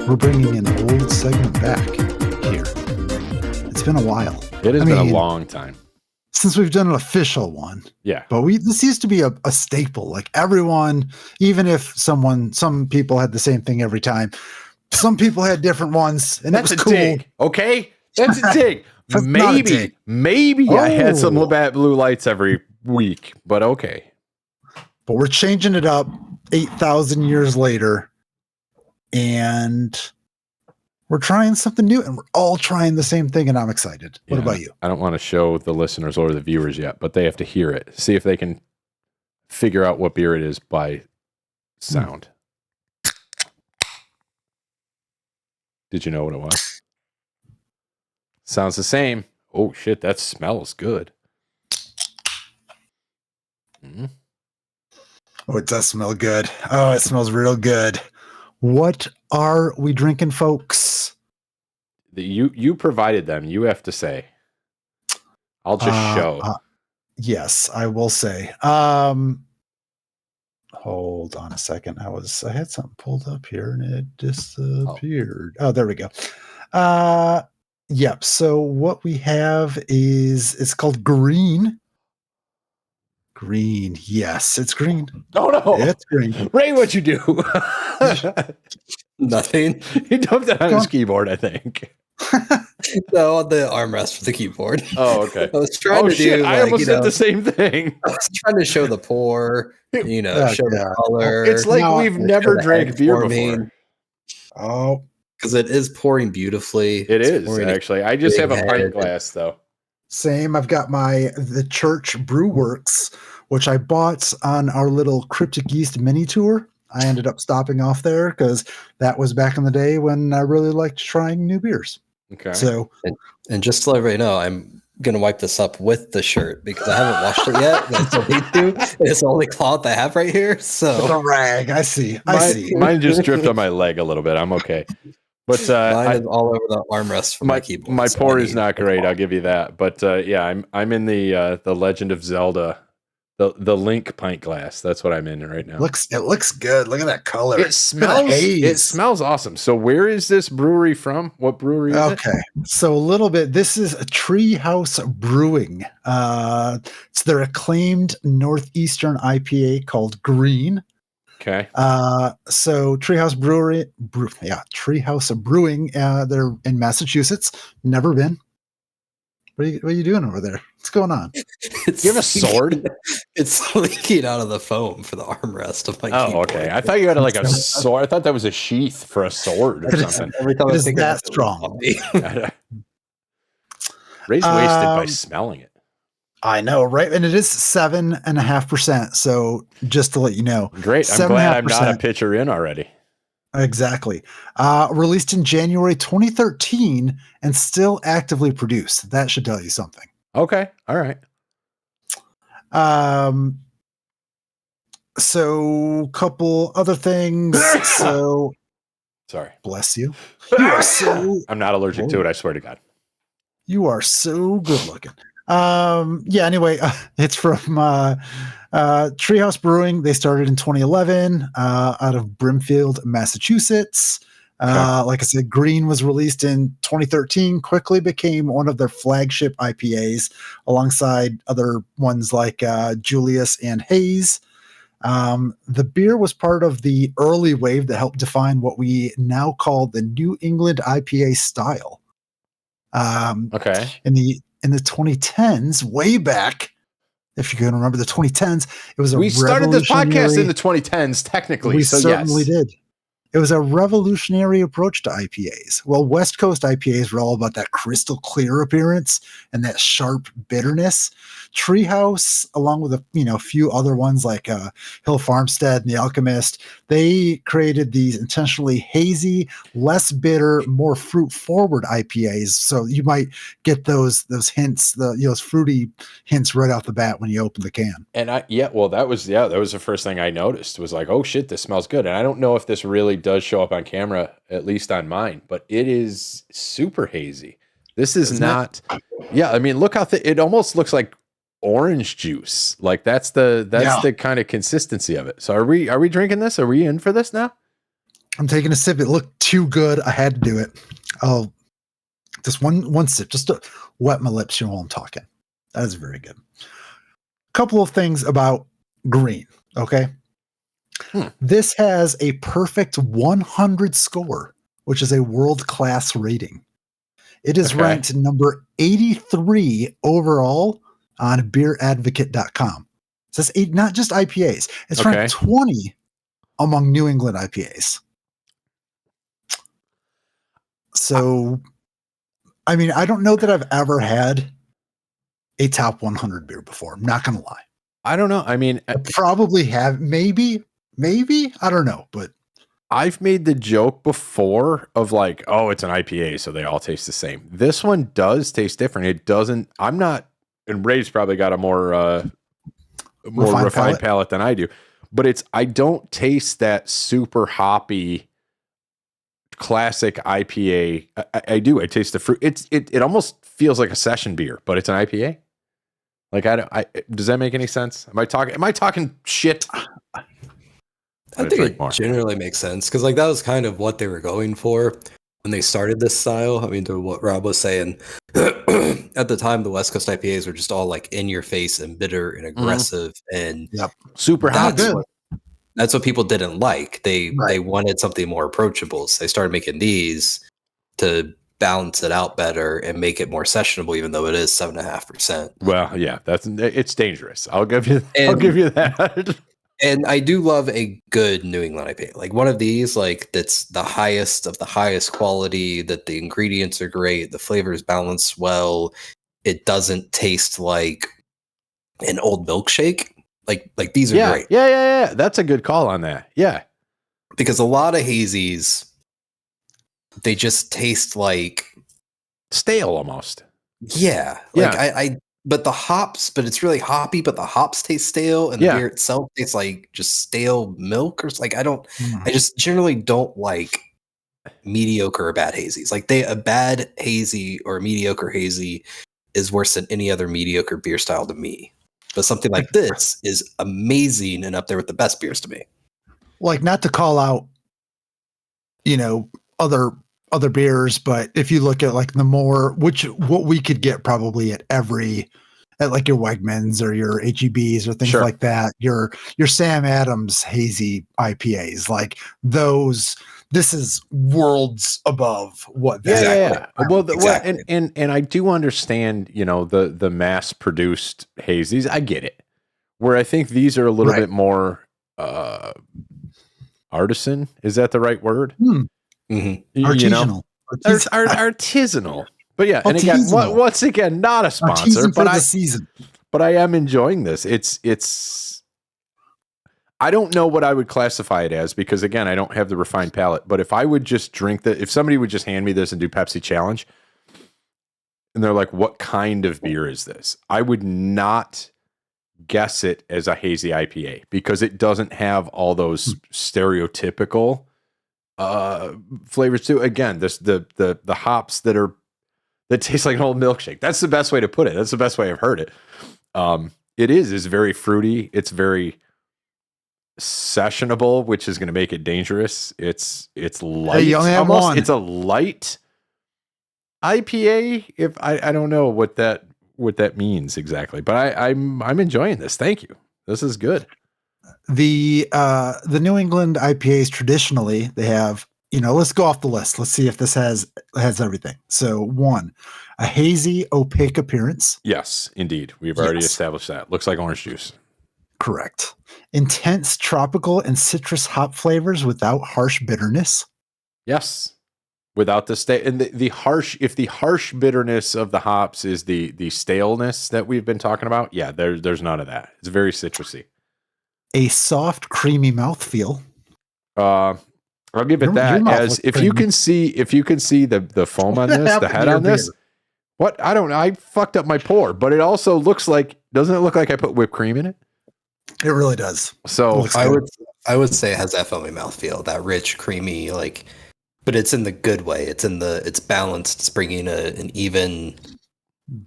we're bringing an old segment back here. It's been a while. It has been a long time since we've done an official one. Yeah. But this used to be a staple. Like everyone, even if some people had the same thing every time, some people had different ones, and that's it was a cool. dig. Okay. That's a dig. Maybe I had some Labatt Blue Lights every week, but okay. But we're changing it up 8,000 years later, and we're trying something new, and we're all trying the same thing, and I'm excited. What about you? I don't want to show the listeners or the viewers yet, but they have to hear it. See if they can figure out what beer it is by sound. Did you know what it was? Sounds the same. Oh, shit, that smells good. Mm-hmm. Oh, it does smell good. Oh, it smells real good. What are we drinking, folks? You provided them. You have to say. I'll just show. Yes, I will say. Hold on a second. I had something pulled up here and it disappeared. Oh, there we go. Yep. So what we have it's called Green. Green. Yes, it's green. Oh no, it's green. Ray, what'd you do? Nothing. He dumped it on his keyboard, I think. No, the armrest for the keyboard. Oh, okay. I was trying to do. I almost did the same thing. I was trying to show the pour, show the color. It's like we've never drank beer before. Oh, because it is pouring beautifully. It is actually. I just have a pint glass though. Same. I've got the Church Brew Works, which I bought on our little Cryptic Yeast mini tour. I ended up stopping off there because that was back in the day when I really liked trying new beers. Okay. So, and just to let everybody know, I'm gonna wipe this up with the shirt because I haven't washed it yet. I still need to. It's the only cloth I have right here. So the rag. I see. Mine just dripped on my leg a little bit. I'm okay. But mine is all over the armrest for my keyboard. My pour is not great. I'll give you that. But I'm in the Legend of Zelda, the Link pint glass. That's what I'm in right now. It looks good. Look at that color. It smells awesome. So where is this brewery from? What brewery is it? Okay. So a little bit. This is a Tree House Brewing. It's their acclaimed Northeastern IPA called Green. Okay. So Treehouse Brewing. They're in Massachusetts. Never been. What are you doing over there? What's going on? You have a sword? It's leaking out of the foam for the armrest of my keyboard. Oh, okay. I thought you had like a sword. I thought that was a sheath for a sword or something. Every time I think that strong. Ray's wasted by smelling it. I know, right? And it is 7.5%. So just to let you know. Great. I'm glad I'm not a pitcher in already. Exactly. Released in January 2013 and still actively produced. That should tell you something. Okay. All right. So couple other things. So sorry. Bless you. You are so I'm not allergic to it, I swear to God. You are so good looking. Anyway, it's from Treehouse Brewing. They started in 2011 out of Brimfield, Massachusetts. Like I said, Green was released in 2013, quickly became one of their flagship IPAs alongside other ones like Julius and Hayes. The beer was part of the early wave that helped define what we now call the New England IPA style. In the 2010s, way back, if you can remember the 2010s, it was we started this podcast in the 2010s, technically. We certainly did. It was a revolutionary approach to IPAs. Well, West Coast IPAs were all about that crystal clear appearance and that sharp bitterness. Treehouse, along with a few other ones like Hill Farmstead and The Alchemist, they created these intentionally hazy, less bitter, more fruit-forward IPAs. So you might get those hints, those fruity hints right off the bat when you open the can. And that was the first thing I noticed. Was like, oh shit, this smells good. And I don't know if this really does show up on camera, at least on mine, but it is super hazy. This is not. Yeah, I mean, look how it almost looks like orange juice. Like that's the kind of consistency of it. So are we drinking this? Are we in for this now? I'm taking a sip. It looked too good. I had to do it. Oh, just one sip, just to wet my lips while I'm talking. That is very good. Couple of things about green. Okay. This has a perfect 100 score, which is a world-class rating. It is ranked number 83 overall on beeradvocate.com. So it's not just IPAs. It's ranked 20 among New England IPAs. So, I mean, I don't know that I've ever had a top 100 beer before. I'm not going to lie. I don't know. I mean, I probably have, maybe, I don't know, but I've made the joke before of like, oh, it's an IPA, so they all taste the same. This one does taste different. It doesn't, I'm not, and Ray's probably got a more refined palate than I do, but I don't taste that super hoppy classic IPA. I do. I taste the fruit. It almost feels like a session beer, but it's an IPA. Like, does that make any sense? Am I talking shit? I think it generally makes sense because like that was kind of what they were going for when they started this style. I mean, to what Rob was saying, at the time, the West Coast IPAs were just all like in your face and bitter and aggressive and super hot. That's what people didn't like. They wanted something more approachable. So they started making these to balance it out better and make it more sessionable, even though it is 7.5%. Well, yeah, it's dangerous. I'll give you that. And I do love a good New England IPA. Like one of these, like that's the highest of the highest quality, that the ingredients are great, the flavor is balanced well. It doesn't taste like an old milkshake. Like these are great. Yeah. That's a good call on that. Yeah. Because a lot of hazies, they just taste like stale almost. Yeah. Like but it's really hoppy, but the hops taste stale and the beer itself tastes like just stale milk or like, I just generally don't like mediocre or bad hazies. Like a bad hazy or a mediocre hazy is worse than any other mediocre beer style to me. But something like this is amazing and up there with the best beers to me. Like, not to call out, other beers, but if you look at like the more, what we could get probably at like your Wegmans or your HEBs or things like that, your Sam Adams hazy IPAs, like those, this is worlds above what that. Yeah. Well, exactly. And I do understand, the mass produced hazies. I get it. Where I think these are a little bit more artisan. Is that the right word? Artisanal. Artisanal. But yeah, and again, once again, not a sponsor, but I am enjoying this. It's I don't know what I would classify it as because again, I don't have the refined palate. But if I would just drink if somebody would just hand me this and do Pepsi Challenge, and they're like, "What kind of beer is this?" I would not guess it as a hazy IPA because it doesn't have all those stereotypical flavors too. Again, the hops that taste like an old milkshake. That's the best way to put it. That's the best way I've heard it. It's very fruity. It's very sessionable, which is going to make it dangerous. It's light. You only have one. It's a light IPA. I don't know what that means exactly, but I'm enjoying this. Thank you. This is good. The New England IPAs traditionally, they have, let's go off the list. Let's see if this has everything. So 1, a hazy, opaque appearance. Yes, indeed. We've already established that. Looks like orange juice. Correct. Intense tropical and citrus hop flavors without harsh bitterness. Yes. Without the and the harsh, if the harsh bitterness of the hops is the staleness that we've been talking about, there's none of that. It's very citrusy. A soft, creamy mouthfeel. I'll give it that as if you can see the foam on this, the head on this. What? I don't know. I fucked up my pour, but it also doesn't it look like I put whipped cream in it? It really does. So I would say it has that foamy mouthfeel, that rich, creamy, but it's in the good way. It's balanced. It's bringing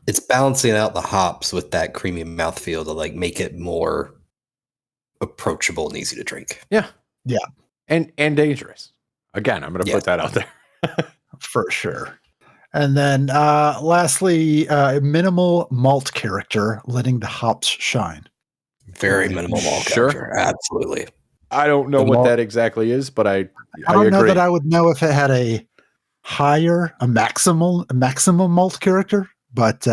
it's balancing out the hops with that creamy mouthfeel to make it more approachable and easy to drink. Yeah. Yeah. And dangerous. Again, I'm going to put that out there. For sure. And then lastly, minimal malt character, letting the hops shine. Very minimal malt character. Absolutely. I don't know what that exactly is, but I don't know agree. that I would know if it had a maximum malt character, but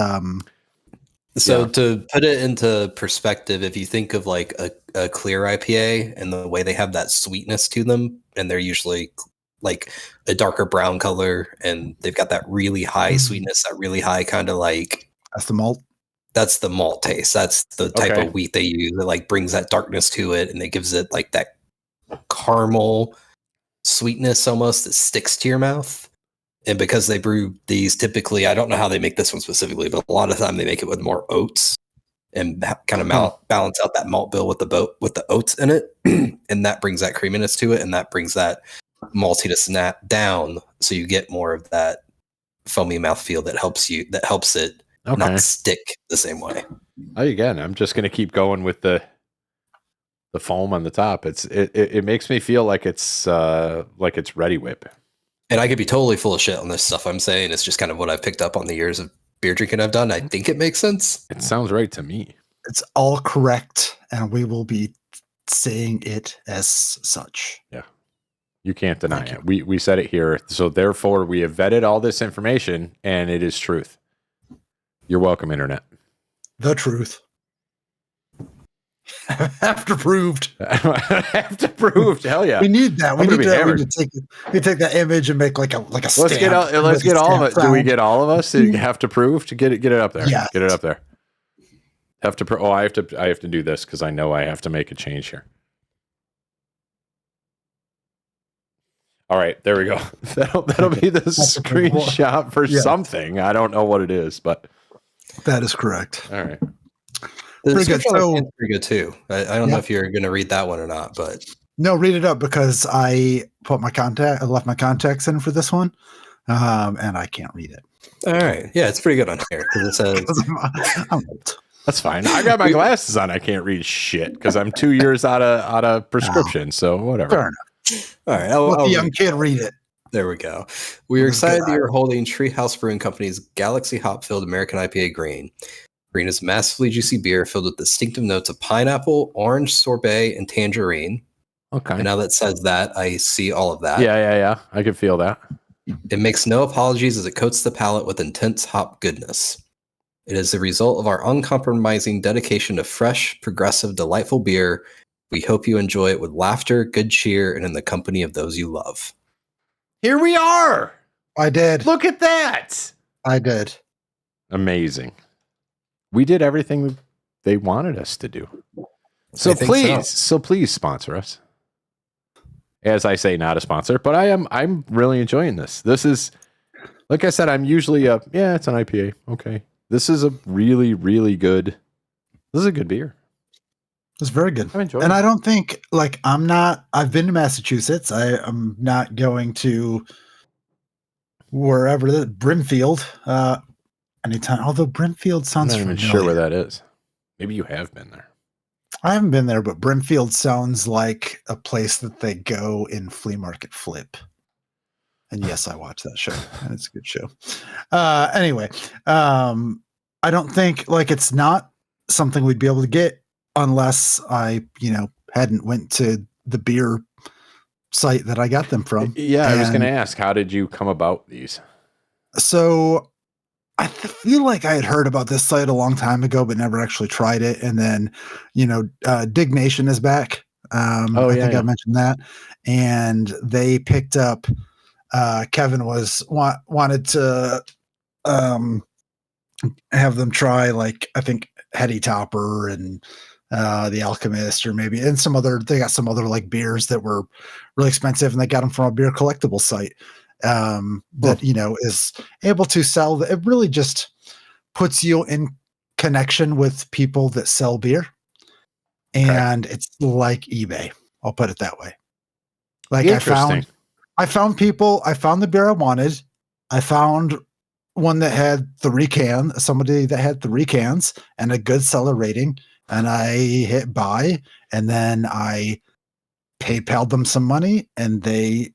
so to put it into perspective, if you think of like a clear IPA and the way they have that sweetness to them, and they're usually like a darker brown color, and they've got that really high sweetness, that really high kind of like that's the malt. That's the malt taste. That's the type of wheat they use. It like brings that darkness to it, and it gives it like that caramel sweetness almost that sticks to your mouth. And because they brew these typically, I don't know how they make this one specifically, but a lot of the time they make it with more oats and kind of balance out that malt bill with the oats in it, and that brings that creaminess to it, and that brings that maltiness down, so you get more of that foamy mouthfeel that helps it not stick the same way. Again, I'm just going to keep going with the foam on the top. It makes me feel like it's Ready Whip. And I could be totally full of shit on this stuff I'm saying. It's just kind of what I've picked up on the years of beer drinking I've done. I think it makes sense. It sounds right to me. It's all correct, and we will be saying it as such. Yeah. You can't deny it. We said it here. So therefore, we have vetted all this information, and it is truth. You're welcome, Internet. The truth. Heft Approved. Heft Approved. Hell yeah. We need that. We need to take that image and make like a stamp. Let's get all of it. Do we get all of us? Heft Approved? Get it up there. Yeah. Get it up there. Heft Approved. Oh, I have to do this because I know I have to make a change here. All right, there we go. That'll be the screenshot for something. I don't know what it is, but that is correct. All right. Pretty good. Pretty good too. I don't know if you're going to read that one or not, but no, read it up because I left my contacts in for this one, and I can't read it. All right, yeah, it's pretty good on here because it says I'm old. That's fine. I got my glasses on. I can't read shit because I'm 2 years out of prescription. So whatever. Fair enough. All right, Let the young kid read it. There we go. We are excited that you're holding Tree House Brewing Company's Galaxy Hop-filled American IPA Green. Green is massively juicy beer filled with distinctive notes of pineapple, orange, sorbet, and tangerine. Okay. And now that says that, I see all of that. Yeah. I can feel that. It makes no apologies as it coats the palate with intense hop goodness. It is the result of our uncompromising dedication to fresh, progressive, delightful beer. We hope you enjoy it with laughter, good cheer, and in the company of those you love. Here we are. I did. Look at that. I did. Amazing. We did everything they wanted us to do. So please sponsor us. As I say, not a sponsor, but I'm really enjoying this. This is, like I said, I'm usually it's an IPA. Okay. This is a really, really good. This is a good beer. It's very good. I'm enjoying it. I don't think I've been to Massachusetts. I'm not going to wherever Brimfield. Anytime, although Brimfield sounds I'm not even familiar. sure where that is. Maybe you have been there. I haven't been there, but Brimfield sounds like a place that they go in Flea Market Flip. And yes, I watched that show, and it's a good show. Anyway, I don't think it's not something we'd be able to get unless I, hadn't went to the beer site that I got them from. Yeah, I was going to ask, how did you come about these? So I feel like I had heard about this site a long time ago, but never actually tried it. And then, Dig Nation is back. I think I mentioned that. And they picked up, Kevin wanted to have them try, I think Heady Topper and the Alchemist, or maybe, and they got some other beers that were really expensive, and they got them from a beer collectible site. That is able to sell. It really just puts you in connection with people that sell beer, and it's like eBay. I'll put it that way. I found people. I found the beer I wanted. I found one that had somebody that had 3 cans and a good seller rating, and I hit buy, and then I PayPal'd them some money, and they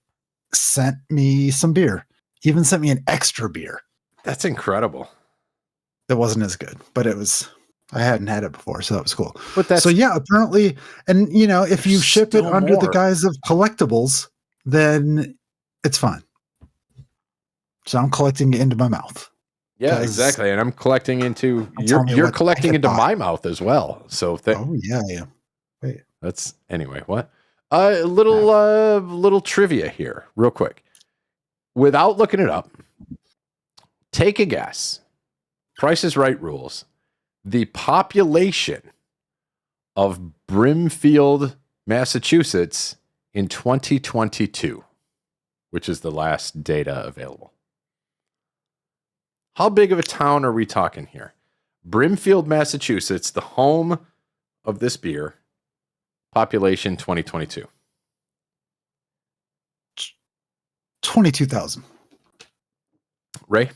sent me some beer, even sent me an extra beer. That's incredible. It wasn't as good, but it was, I hadn't had it before, so that was cool. But that's, so yeah, apparently, and you know, if you ship it under the more. guise of collectibles, then it's fine. So I'm collecting it into my mouth. Yeah, exactly. And I'm collecting into, you're collecting into my mouth as well. So oh yeah. Wait. That's anyway, what? A little trivia here, real quick. Without looking it up, take a guess. Price is Right rules. The population of Brimfield, Massachusetts in 2022, which is the last data available. How big of a town are we talking here? Brimfield, Massachusetts, the home of this beer, population 2022. 22,000. Ray?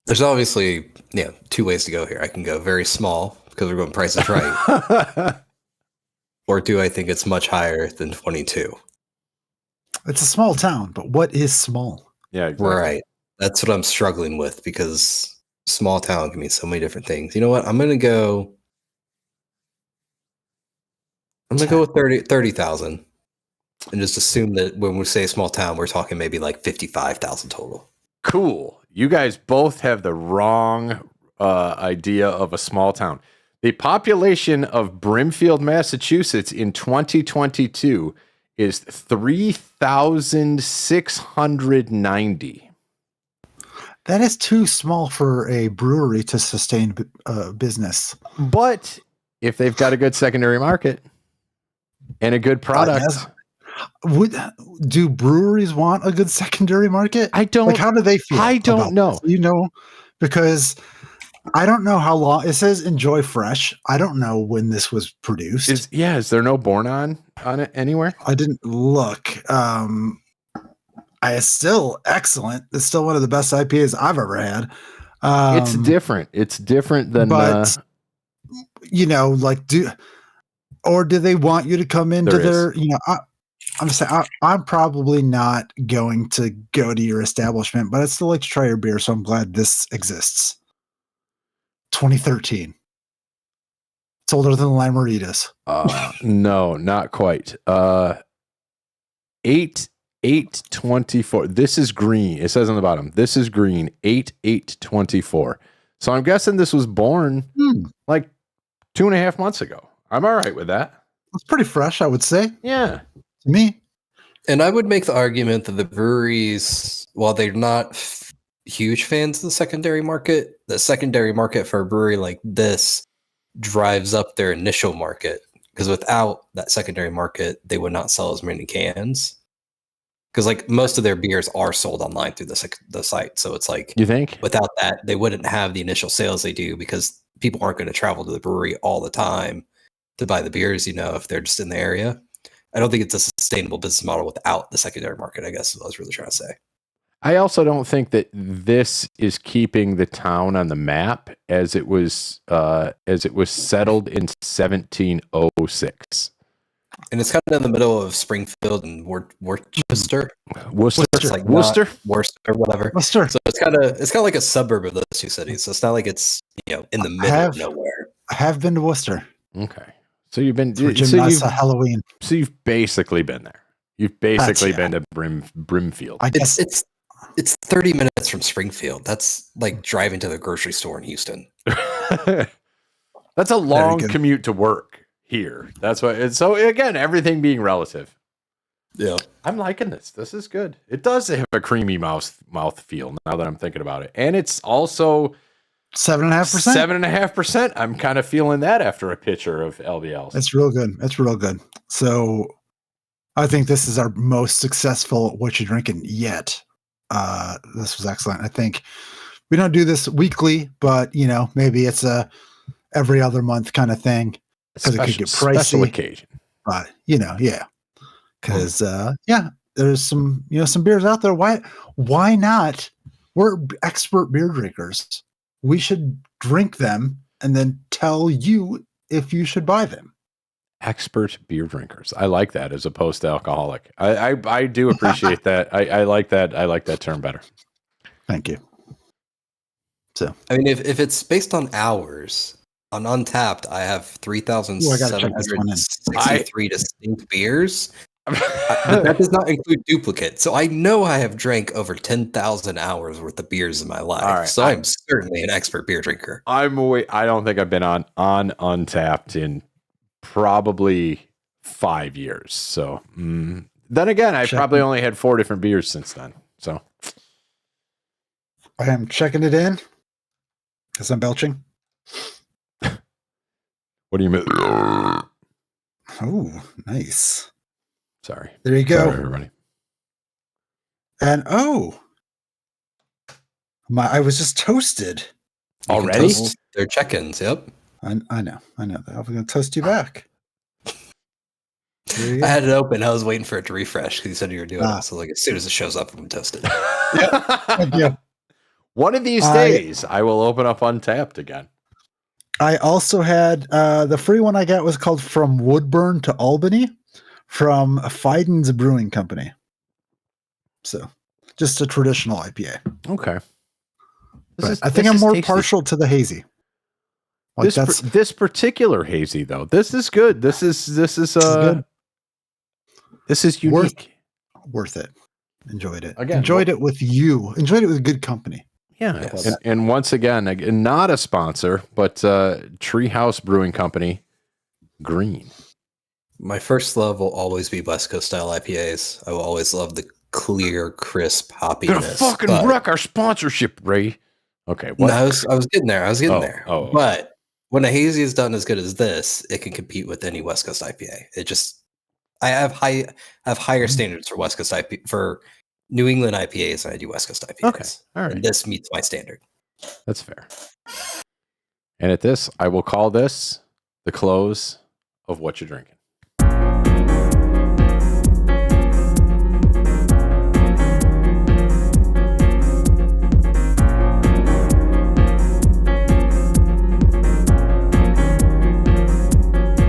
There's obviously, two ways to go here. I can go very small because we're going Price is Right. Or do I think it's much higher than 22? It's a small town, but what is small? Yeah, exactly. Right. That's what I'm struggling with because small town can mean so many different things. You know what? I'm going to go with 30,000 and just assume that when we say small town, we're talking maybe like 55,000 total. Cool. You guys both have the wrong idea of a small town. The population of Brimfield, Massachusetts in 2022 is 3,690. That is too small for a brewery to sustain business. But if they've got a good secondary market and a good product, do breweries want a good secondary market? I don't. Like, how do they feel? I don't know. This? You know, because I don't know how long it says. Enjoy fresh. I don't know when this was produced. Is there no born on it anywhere? I didn't look. It's still excellent. It's still one of the best IPAs I've ever had. It's different. It's different than, but you know, like do they want you to come into their, you know, I'm saying I'm probably not going to go to your establishment, but I'd still like to try your beer. So I'm glad this exists. 2013. It's older than the Lamaritas. No, not quite. 8/8/24. This is green. It says on the bottom. This is green. 8/8/24. So I'm guessing this was born like 2.5 months ago. I'm all right with that. It's pretty fresh, I would say. Yeah. To me. And I would make the argument that the breweries, while they're not huge fans of the secondary market for a brewery like this drives up their initial market. Because without that secondary market, they would not sell as many cans. Because like most of their beers are sold online through the site. So it's like, you think without that, they wouldn't have the initial sales they do because people aren't going to travel to the brewery all the time to buy the beers, you know, if they're just in the area. I don't think it's a sustainable business model without the secondary market, I guess is what I was really trying to say. I also don't think that this is keeping the town on the map as it was settled in 1706. And it's kind of in the middle of Springfield and Worcester. Worcester, like Worcester, whatever. Worcester. So it's kind of like a suburb of those two cities. So it's not like it's, you know, in the middle of nowhere. I have been to Worcester. Okay, so you've been Halloween. So you've basically been there. You've basically been to Brimfield. I guess it's 30 minutes from Springfield. That's like driving to the grocery store in Houston. That's a long commute to work here. That's why. So again, everything being relative. Yeah, I'm liking this. This is good. It does have a creamy mouth feel now that I'm thinking about it, and it's also 7.5%. 7.5%. I'm kind of feeling that after a pitcher of LBLs. It's real good. It's real good. So I think this is our most successful What You Drinking yet. This was excellent. I think we don't do this weekly, but you know, maybe it's a every other month kind of thing because it could get pricey. Special occasion. But you know, yeah. Because there's some beers out there. Why not? We're expert beer drinkers. We should drink them and then tell you if you should buy them. Expert beer drinkers. I like that as opposed to alcoholic. I do appreciate that. I like that. I like that term better. Thank you. So, I mean, if it's based on hours, on Untapped, I have 3,763 distinct beers. But that does not include duplicate. So I know I have drank over 10,000 hours worth of beers in my life. Right, so I'm certainly an expert beer drinker. I don't think I've been on Untapped in probably 5 years. So then again, I probably only had 4 different beers since then. So I am checking it in because I'm belching. What do you mean? Oh, nice. Sorry. There you go. Sorry, everybody. And I was just toasted. Already? They're check-ins, yep. I know that. I'm going to toast you back. I had it open. I was waiting for it to refresh because you said you were doing it. So like as soon as it shows up, I'm toasted. Thank you. One of these days, I will open up Untapped again. I also had the free one I got was called From Woodburn to Albany from Feiden's Brewing Company. So just a traditional IPA. Okay. I think I'm more tasty. Partial to the hazy. Like this particular hazy though. This is good. This is good. This is unique. Worth it. Enjoyed it. Again, enjoyed it with you. Enjoyed it with good company. Yeah. Yes. And once again, not a sponsor, but Tree House Brewing Company, green. My first love will always be West Coast style IPAs. I will always love the clear, crisp hoppiness. Gonna fucking wreck our sponsorship, Ray. Okay. What? No, I was getting there. There. Oh. But when a hazy is done as good as this, it can compete with any West Coast IPA. I have higher standards for West Coast IPA for New England IPAs than I do West Coast IPAs. Okay. All right. And this meets my standard. That's fair. And at this, I will call this the close of What You Drinking.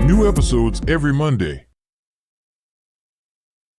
New episodes every Monday.